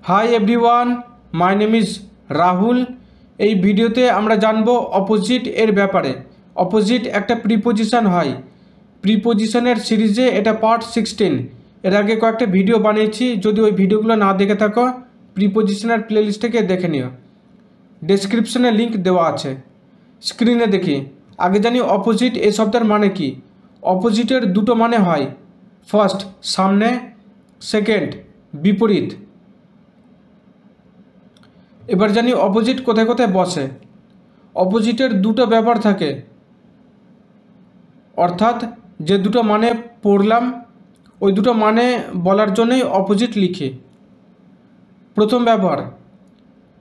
Hi everyone, my name is Rahul. এই ভিডিওতে আমরা জানব অপোজিট এর ব্যাপারে। অপোজিট একটা প্রিপোজিশন হয়। প্রিপোজিশনের সিরিজে এটা পার্ট 16। এর আগে কয়েকটা ভিডিও বানিয়েছি, যদি ওই ভিডিওগুলো না দেখে থাকো প্রিপোজিশনের প্লেলিস্ট থেকে দেখে নিও, ডেসক্রিপশনে লিঙ্ক দেওয়া আছে। স্ক্রিনে দেখি। আগে জানি অপোজিট এই শব্দের মানে কি। অপোজিটের দুটো মানে হয়, ফার্স্ট সামনে, সেকেন্ড বিপরীত। এবার জানি অপোজিট কোথায় কোথায় বসে। অপোজিটের দুটো ব্যাপার থাকে, অর্থাৎ যে দুটো মানে পড়লাম ওই দুটো মানে বলার জন্যই অপোজিট লিখি। প্রথম ব্যবহার,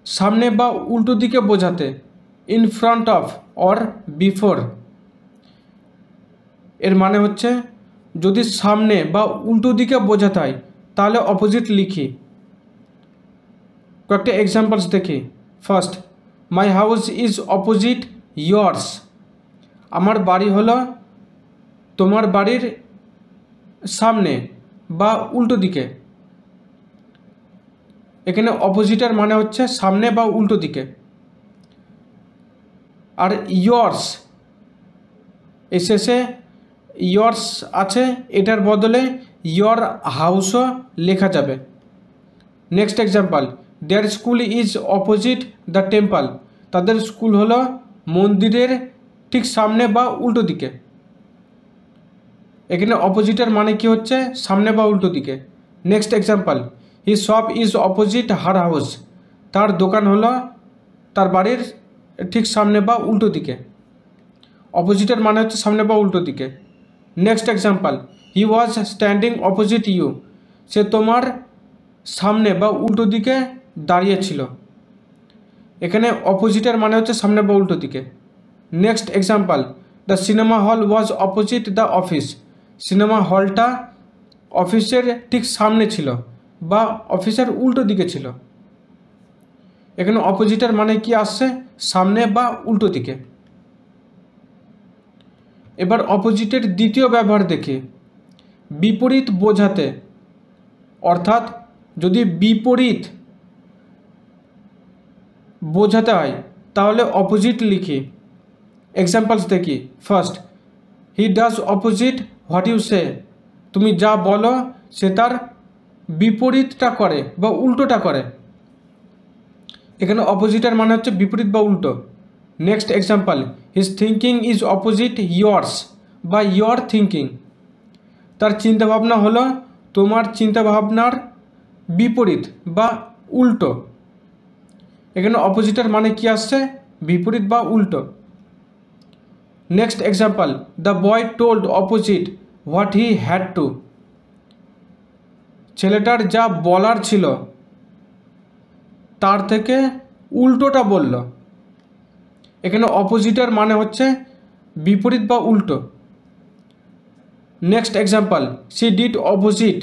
সামনে বা উল্টো দিকে বোঝাতে, in front of or before. এর মানে হচ্ছে যদি সামনে বা উল্টো দিকে বোঝাতে হয় তাহলে অপোজিট লিখি। কয়েকটা এক্সাম্পলস দেখি। First, my house is opposite years. আমার বাড়ি হলো তোমার বাড়ির সামনে বা উল্টো দিকে। এখানে অপোজিটের মানে হচ্ছে সামনে বা উল্টো দিকে। আর ইয়ার্স, এর শেষে ইয়ার্স আছে, এটার বদলে ইয়র হাউসও লেখা যাবে। Next example, their school is opposite the temple. তাদের স্কুল হলো মন্দিরের ঠিক সামনে বা উল্টো দিকে। এখানে অপোজিটের মানে কি হচ্ছে সামনে বা উল্টো দিকে। Next example, his shop is opposite her house. তার দোকান হলো তার বাড়ির ঠিক সামনে বা উল্টো দিকে। অপোজিটের মানে হচ্ছে সামনে বা উল্টো দিকে। Next example, he was standing opposite you. সে তোমার সামনে বা উল্টো দিকে দাঁড়িয়েছিল। এখানে অপোজিটের মানে হচ্ছে সামনে বা উল্টো দিকে। Next example, the cinema hall was opposite the office. Cinema হলটা অফিসের ঠিক সামনে ছিল বা অফিসের উল্টো দিকে ছিল। এখানে অপোজিটের মানে কি আসছে সামনে বা উল্টো দিকে। এবার অপোজিটের দ্বিতীয় ব্যবহার দেখি, বিপরীত বোঝাতে। অর্থাৎ যদি বিপরীত বোঝাতে হয় তাহলে অপোজিট লিখি। এক্সাম্পলস দেখি। First, he does opposite what you say. তুমি যা বলো সে তার বিপরীতটা করে বা উল্টোটা করে। এখানে অপোজিটের মানে হচ্ছে বিপরীত বা উল্টো। Next example, his thinking is opposite years বা ইয়র থিঙ্কিং। তার চিন্তাভাবনা হলো তোমার চিন্তাভাবনার বিপরীত বা উল্টো। এখানে অপোজিটের মানে কি আসছে বিপরীত বা উল্টো। Next example, the boy told opposite what he had to. ছেলেটার যা বলার ছিল তার থেকে উল্টোটা বলল। এখানে অপোজিটের মানে হচ্ছে বিপরীত বা উল্টো। Next example, she did opposite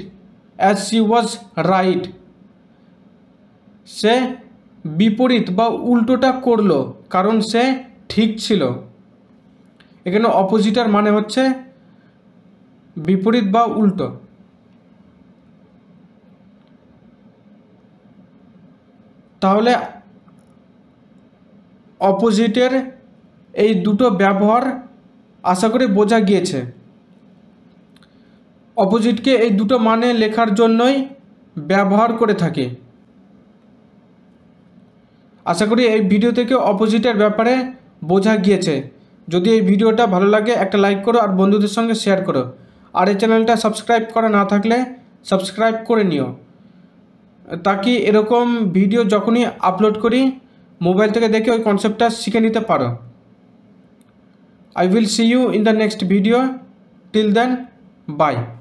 as she was right. সে বিপরীত বা উল্টোটা করলো কারণ সে ঠিক ছিল। এখানে অপোজিটের মানে হচ্ছে বিপরীত বা উল্টো। তাহলে অপোজিটের এই দুটো ব্যবহার আশা করি বোঝা গিয়েছে। অপোজিটকে এই দুটো মানে লেখার জন্যই ব্যবহার করে থাকি। আশা করি এই ভিডিও থেকে অপোজিটের ব্যাপারে বোঝা গিয়েছে। যদি এই ভিডিওটা ভালো লাগে একটা লাইক করো আর বন্ধুদের সঙ্গে শেয়ার করো। আর এই চ্যানেলটা সাবস্ক্রাইব করা না থাকলে সাবস্ক্রাইব করে নিও, তাকি এরকম ভিডিও যখনই আপলোড করি মোবাইল থেকে দেখে ওই কনসেপ্টটা শিখে নিতে পারো। I will see you in the next video. Till then, bye.